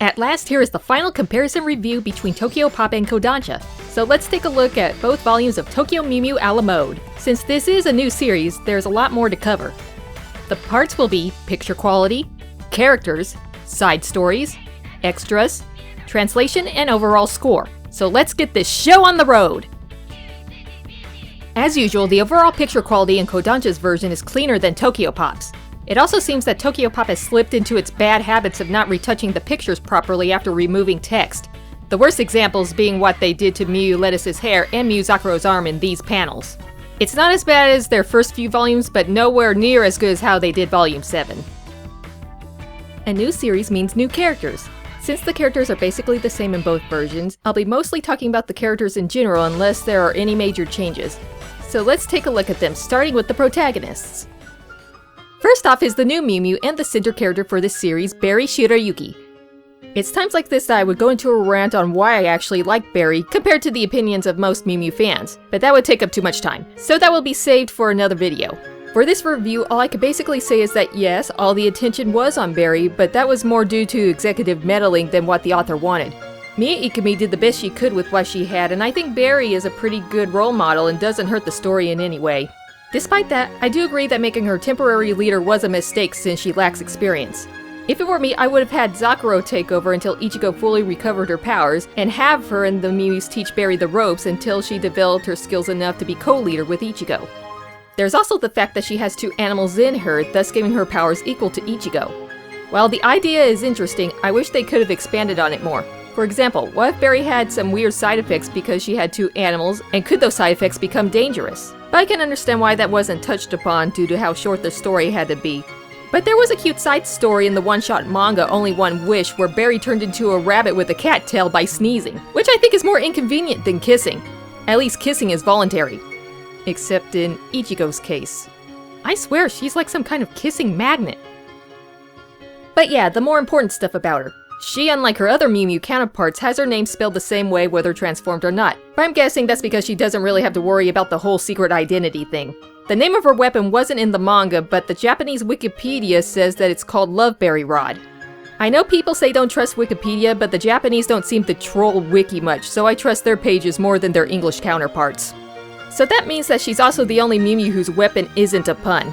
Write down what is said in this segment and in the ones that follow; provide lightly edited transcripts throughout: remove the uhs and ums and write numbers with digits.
At last, here is the final comparison review between TokyoPop and Kodansha. So let's take a look at both volumes of Tokyo Mew Mew a la mode. Since this is a new series, there's a lot more to cover. The parts will be picture quality, characters, side stories, extras, translation, and overall score. So let's get this show on the road! As usual, the overall picture quality in Kodansha's version is cleaner than TokyoPop's. It also seems that TokyoPop has slipped into its bad habits of not retouching the pictures properly after removing text. The worst examples being what they did to Miu Lettuce's hair and Miu Zakuro's arm in these panels. It's not as bad as their first few volumes, but nowhere near as good as how they did Volume 7. A new series means new characters. Since the characters are basically the same in both versions, I'll be mostly talking about the characters in general unless there are any major changes. So let's take a look at them, starting with the protagonists. First off is the new Mew Mew and the center character for this series, Berry Shirayuki. It's times like this that I would go into a rant on why I actually like Berry compared to the opinions of most Mew Mew fans, but that would take up too much time, so that will be saved for another video. For this review, all I could basically say is that yes, all the attention was on Berry, but that was more due to executive meddling than what the author wanted. Mia Ikumi did the best she could with what she had, and I think Berry is a pretty good role model and doesn't hurt the story in any way. Despite that, I do agree that making her temporary leader was a mistake since she lacks experience. If it were me, I would have had Zakuro take over until Ichigo fully recovered her powers, and have her and the Mews teach Berry the ropes until she developed her skills enough to be co-leader with Ichigo. There's also the fact that she has two animals in her, thus giving her powers equal to Ichigo. While the idea is interesting, I wish they could have expanded on it more. For example, what if Berry had some weird side effects because she had two animals, and could those side effects become dangerous? But I can understand why that wasn't touched upon due to how short the story had to be. But there was a cute side story in the one-shot manga Only One Wish where Berry turned into a rabbit with a cat tail by sneezing, which I think is more inconvenient than kissing. At least kissing is voluntary. Except in Ichigo's case. I swear she's like some kind of kissing magnet. But yeah, the more important stuff about her. She, unlike her other Mew Mew counterparts, has her name spelled the same way whether transformed or not, but I'm guessing that's because she doesn't really have to worry about the whole secret identity thing. The name of her weapon wasn't in the manga, but the Japanese Wikipedia says that it's called Loveberry Rod. I know people say don't trust Wikipedia, but the Japanese don't seem to troll Wiki much, so I trust their pages more than their English counterparts. So that means that she's also the only Mew Mew whose weapon isn't a pun.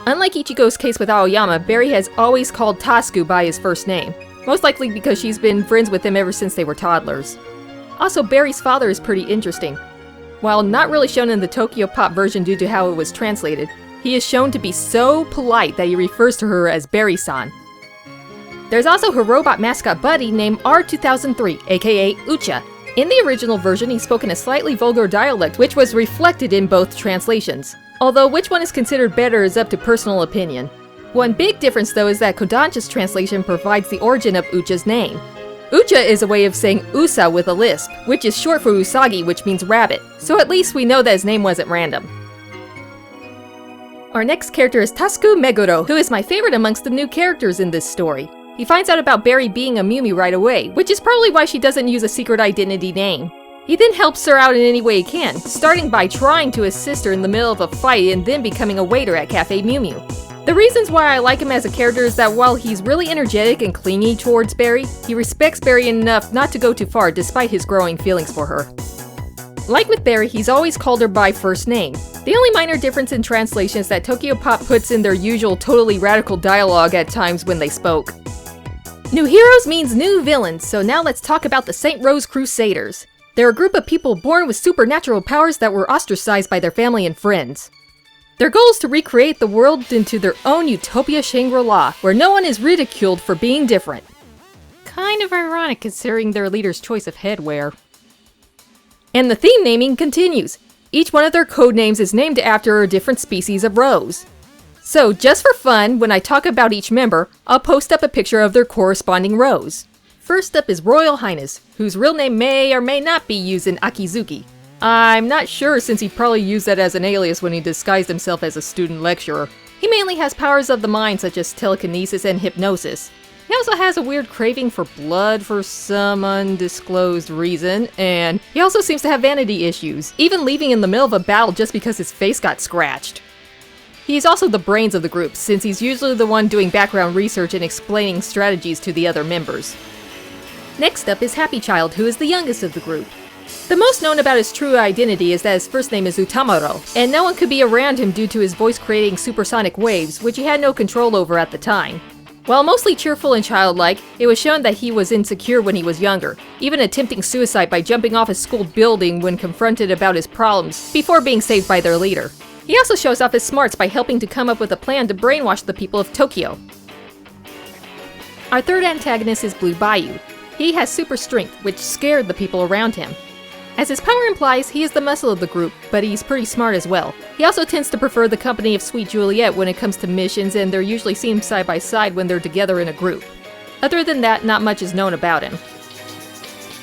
Unlike Ichigo's case with Aoyama, Berry has always called Tasu by his first name, most likely because she's been friends with him ever since they were toddlers. Also, Berry's father is pretty interesting. While not really shown in the TokyoPop version due to how it was translated, he is shown to be so polite that he refers to her as Berry-san. There's also her robot mascot buddy named R2003, aka Ucha. In the original version, he spoke in a slightly vulgar dialect, which was reflected in both translations. Although which one is considered better is up to personal opinion. One big difference though is that Kodansha's translation provides the origin of Ucha's name. Ucha is a way of saying Usa with a lisp, which is short for Usagi, which means rabbit, so at least we know that his name wasn't random. Our next character is Tasu Meguro, who is my favorite amongst the new characters in this story. He finds out about Berry being a Mew Mew right away, which is probably why she doesn't use a secret identity name. He then helps her out in any way he can, starting by trying to assist her in the middle of a fight and then becoming a waiter at Cafe Mew Mew. The reasons why I like him as a character is that while he's really energetic and clingy towards Berry, he respects Berry enough not to go too far despite his growing feelings for her. Like with Berry, he's always called her by first name. The only minor difference in translation is that TokyoPop puts in their usual totally radical dialogue at times when they spoke. New heroes means new villains, so now let's talk about the St. Rose Crusaders. They're a group of people born with supernatural powers that were ostracized by their family and friends. Their goal is to recreate the world into their own utopia Shangri-La, where no one is ridiculed for being different. Kind of ironic considering their leader's choice of headwear. And the theme naming continues. Each one of their code names is named after a different species of rose. So just for fun, when I talk about each member, I'll post up a picture of their corresponding rose. First up is Royal Highness, whose real name may or may not be used in Akizuki. I'm not sure since he probably used that as an alias when he disguised himself as a student lecturer. He mainly has powers of the mind such as telekinesis and hypnosis. He also has a weird craving for blood for some undisclosed reason, and he also seems to have vanity issues, even leaving in the middle of a battle just because his face got scratched. He is also the brains of the group, since he's usually the one doing background research and explaining strategies to the other members. Next up is Happy Child, who is the youngest of the group. The most known about his true identity is that his first name is Utamaro, and no one could be around him due to his voice creating supersonic waves, which he had no control over at the time. While mostly cheerful and childlike, it was shown that he was insecure when he was younger, even attempting suicide by jumping off a school building when confronted about his problems, before being saved by their leader. He also shows off his smarts by helping to come up with a plan to brainwash the people of Tokyo. Our third antagonist is Blue Bayou. He has super strength, which scared the people around him. As his power implies, he is the muscle of the group, but he's pretty smart as well. He also tends to prefer the company of Sweet Juliet when it comes to missions, and they're usually seen side by side when they're together in a group. Other than that, not much is known about him.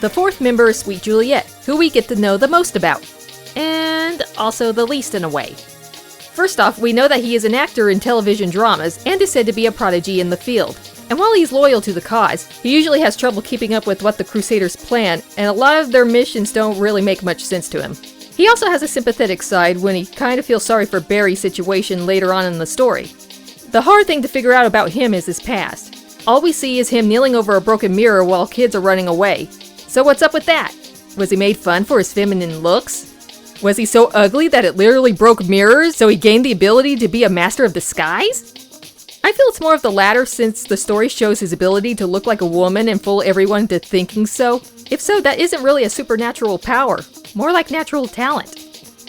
The fourth member is Sweet Juliet, who we get to know the most about. And also the least in a way. First off, we know that he is an actor in television dramas, and is said to be a prodigy in the field. And while he's loyal to the cause, he usually has trouble keeping up with what the Crusaders plan, and a lot of their missions don't really make much sense to him. He also has a sympathetic side when he kind of feels sorry for Barry's situation later on in the story. The hard thing to figure out about him is his past. All we see is him kneeling over a broken mirror while kids are running away. So what's up with that? Was he made fun for his feminine looks? Was he so ugly that it literally broke mirrors, so he gained the ability to be a master of disguise? I feel it's more of the latter, since the story shows his ability to look like a woman and fool everyone into thinking so. If so, that isn't really a supernatural power, more like natural talent.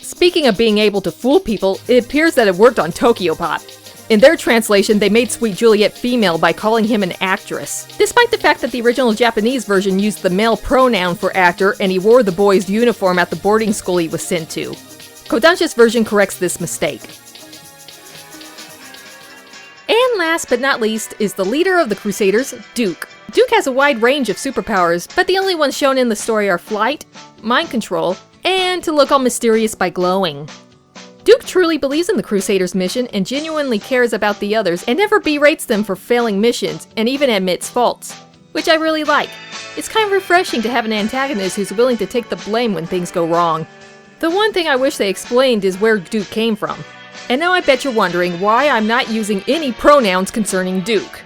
Speaking of being able to fool people, it appears that it worked on TokyoPop. In their translation, they made Sweet Juliet female by calling him an actress, despite the fact that the original Japanese version used the male pronoun for actor and he wore the boy's uniform at the boarding school he was sent to. Kodansha's version corrects this mistake. And last but not least is the leader of the Crusaders, Duke. Duke has a wide range of superpowers, but the only ones shown in the story are flight, mind control, and to look all mysterious by glowing. Duke truly believes in the Crusaders' mission and genuinely cares about the others and never berates them for failing missions and even admits faults, which I really like. It's kind of refreshing to have an antagonist who's willing to take the blame when things go wrong. The one thing I wish they explained is where Duke came from. And now I bet you're wondering why I'm not using any pronouns concerning Duke.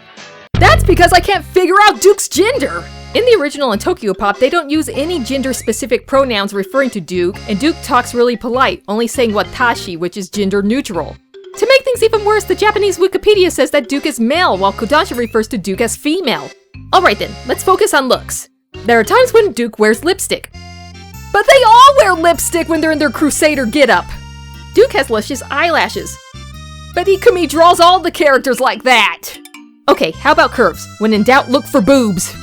That's because I can't figure out Duke's gender! In the original and TokyoPop, they don't use any gender-specific pronouns referring to Duke, and Duke talks really polite, only saying watashi, which is gender-neutral. To make things even worse, the Japanese Wikipedia says that Duke is male, while Kodansha refers to Duke as female. Alright then, let's focus on looks. There are times when Duke wears lipstick. But they all wear lipstick when they're in their Crusader getup! Duke has luscious eyelashes. But Ikumi draws all the characters like that! Okay, how about curves? When in doubt, look for boobs.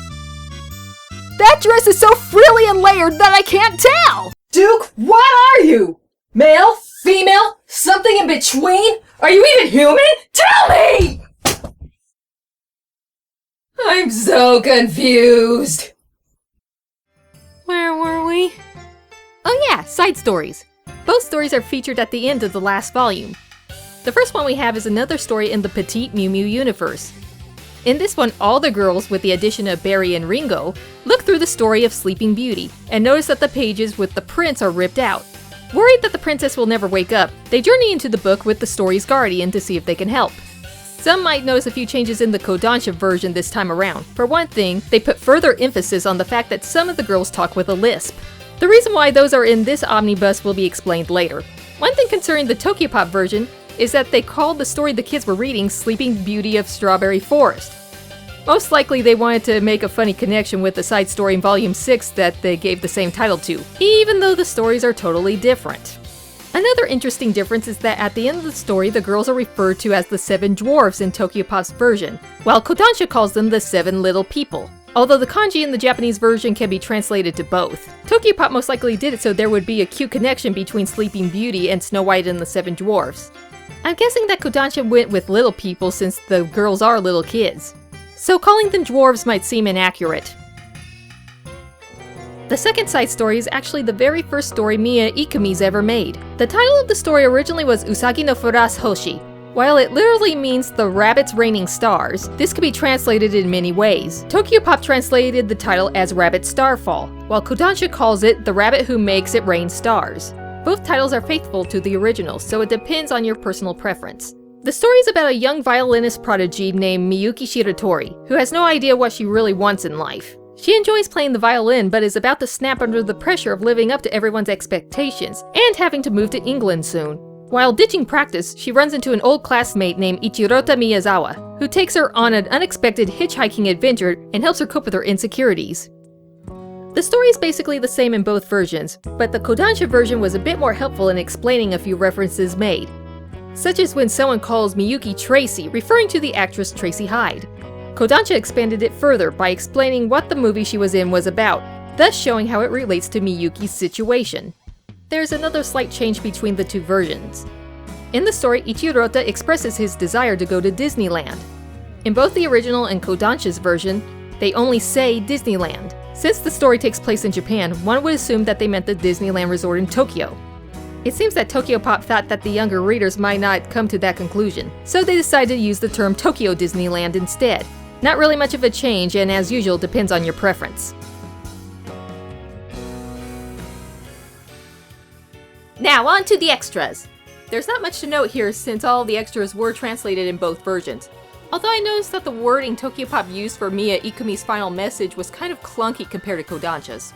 That dress is so frilly and layered that I can't tell! Duke, what are you? Male? Female? Something in between? Are you even human? Tell me! I'm so confused. Where were we? Oh yeah, side stories. Both stories are featured at the end of the last volume. The first one we have is another story in the Petite Mew Mew universe. In this one, all the girls, with the addition of Barry and Ringo, look through the story of Sleeping Beauty, and notice that the pages with the prince are ripped out. Worried that the princess will never wake up, they journey into the book with the story's guardian to see if they can help. Some might notice a few changes in the Kodansha version this time around. For one thing, they put further emphasis on the fact that some of the girls talk with a lisp. The reason why those are in this omnibus will be explained later. One thing concerning the TokyoPop version is that they called the story the kids were reading Sleeping Beauty of Strawberry Forest. Most likely they wanted to make a funny connection with the side story in Volume 6 that they gave the same title to, even though the stories are totally different. Another interesting difference is that at the end of the story, the girls are referred to as the 7 dwarves in TokyoPop's version, while Kodansha calls them the 7 little people. Although the kanji in the Japanese version can be translated to both. TokyoPop most likely did it so there would be a cute connection between Sleeping Beauty and Snow White and the 7 dwarfs. I'm guessing that Kodansha went with little people since the girls are little kids. So calling them dwarves might seem inaccurate. The second side story is actually the very first story Mia Ikumi's ever made. The title of the story originally was Usagi no Furas Hoshi. While it literally means the rabbits raining stars, this could be translated in many ways. TokyoPop translated the title as Rabbit Starfall, while Kodansha calls it The Rabbit Who Makes It Rain Stars. Both titles are faithful to the original, so it depends on your personal preference. The story is about a young violinist prodigy named Miyuki Shiratori, who has no idea what she really wants in life. She enjoys playing the violin, but is about to snap under the pressure of living up to everyone's expectations, and having to move to England soon. While ditching practice, she runs into an old classmate named Ichirota Miyazawa, who takes her on an unexpected hitchhiking adventure and helps her cope with her insecurities. The story is basically the same in both versions, but the Kodansha version was a bit more helpful in explaining a few references made, such as when someone calls Miyuki Tracy, referring to the actress Tracy Hyde. Kodansha expanded it further by explaining what the movie she was in was about, thus showing how it relates to Miyuki's situation. There's another slight change between the two versions. In the story, Ichirota expresses his desire to go to Disneyland. In both the original and Kodansha's version, they only say Disneyland. Since the story takes place in Japan, one would assume that they meant the Disneyland resort in Tokyo. It seems that TokyoPop thought that the younger readers might not come to that conclusion, so they decided to use the term Tokyo Disneyland instead. Not really much of a change, and as usual, depends on your preference. Now on to the extras! There's not much to note here since all the extras were translated in both versions. Although I noticed that the wording TokyoPop used for Mia Ikumi's final message was kind of clunky compared to Kodansha's.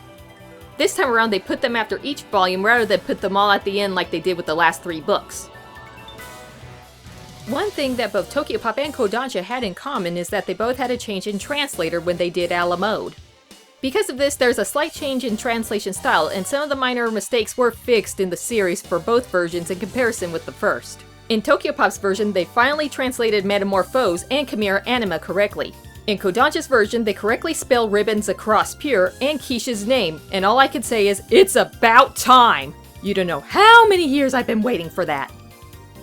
This time around they put them after each volume rather than put them all at the end like they did with the last 3 books. One thing that both TokyoPop and Kodansha had in common is that they both had a change in translator when they did a la mode. Because of this, there's a slight change in translation style, and some of the minor mistakes were fixed in the series for both versions in comparison with the first. In TokyoPop's version, they finally translated Metamorphose and Chimera Anima correctly. In Kodansha's version, they correctly spell ribbons across pure and Keisha's name, and all I can say is, it's about time! You don't know how many years I've been waiting for that!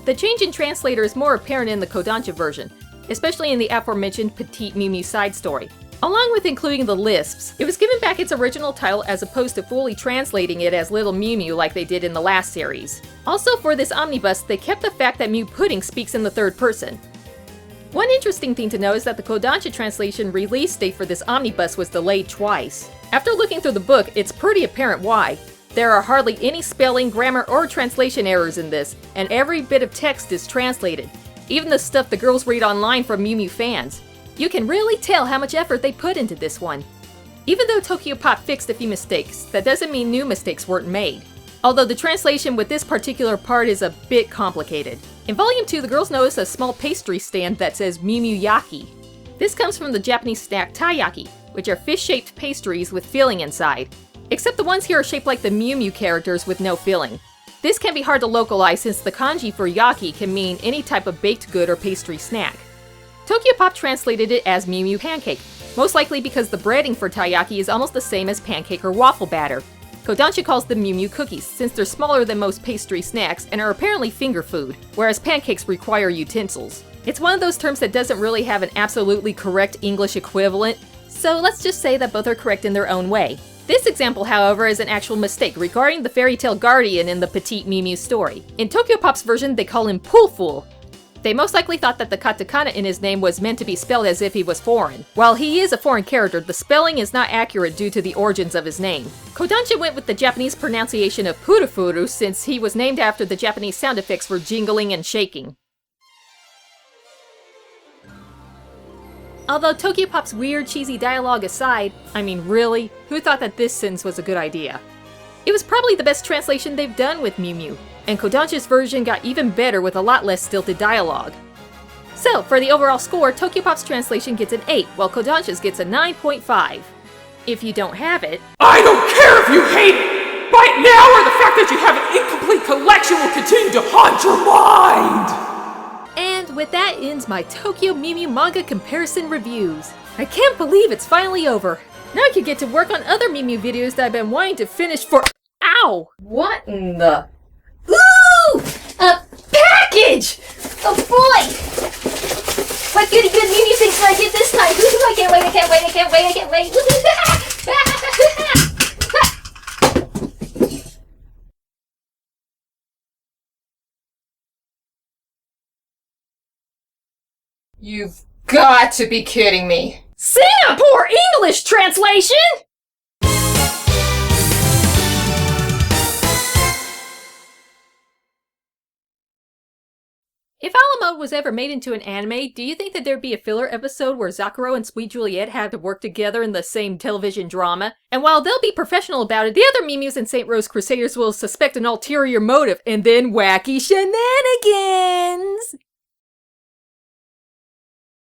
The change in translator is more apparent in the Kodansha version, especially in the aforementioned Petite Mew Mew side story. Along with including the lisps, it was given back its original title as opposed to fully translating it as Little Mew Mew like they did in the last series. Also for this omnibus, they kept the fact that Mew Pudding speaks in the third person. One interesting thing to know is that the Kodansha translation release date for this omnibus was delayed twice. After looking through the book, it's pretty apparent why. There are hardly any spelling, grammar, or translation errors in this, and every bit of text is translated, even the stuff the girls read online from Mew Mew fans. You can really tell how much effort they put into this one. Even though TokyoPop fixed a few mistakes, that doesn't mean new mistakes weren't made. Although the translation with this particular part is a bit complicated. In Volume 2, the girls notice a small pastry stand that says Mew Mew Yaki. This comes from the Japanese snack taiyaki, which are fish-shaped pastries with filling inside. Except the ones here are shaped like the Mew Mew characters with no filling. This can be hard to localize since the kanji for yaki can mean any type of baked good or pastry snack. TokyoPop translated it as Mew Mew pancake, most likely because the breading for taiyaki is almost the same as pancake or waffle batter. Kodansha calls them Mew Mew cookies since they're smaller than most pastry snacks and are apparently finger food, whereas pancakes require utensils. It's one of those terms that doesn't really have an absolutely correct English equivalent, so let's just say that both are correct in their own way. This example, however, is an actual mistake regarding the fairy tale guardian in the Petite Mew Mew story. In TokyoPop's version, they call him Poolful. They most likely thought that the katakana in his name was meant to be spelled as if he was foreign. While he is a foreign character, the spelling is not accurate due to the origins of his name. Kodansha went with the Japanese pronunciation of Purufuru since he was named after the Japanese sound effects for jingling and shaking. Although TokyoPop's weird, cheesy dialogue aside, I mean really, who thought that this sentence was a good idea? It was probably the best translation they've done with Mew Mew, and Kodansha's version got even better with a lot less stilted dialogue. So, for the overall score, TokyoPop's translation gets an 8, while Kodansha's gets a 9.5. If you don't have it... I don't care if you hate it! Buy it now or the fact that you have an incomplete collection will continue to haunt your mind! And with that ends my Tokyo Mew Mew manga comparison reviews. I can't believe it's finally over. Now I can get to work on other Mew Mew videos that I've been wanting to finish for— Ow! What in the... Ooh! A package! Oh boy! What goody good Mew Mew things did I get this time? I can't wait, I can't wait, I can't wait, I can't wait! You've got to be kidding me. Singapore English translation?! If Alamo Manga was ever made into an anime, do you think that there'd be a filler episode where Zakuro and Sweet Juliet have to work together in the same television drama? And while they'll be professional about it, the other Mew Mews and St. Rose Crusaders will suspect an ulterior motive and then wacky shenanigans!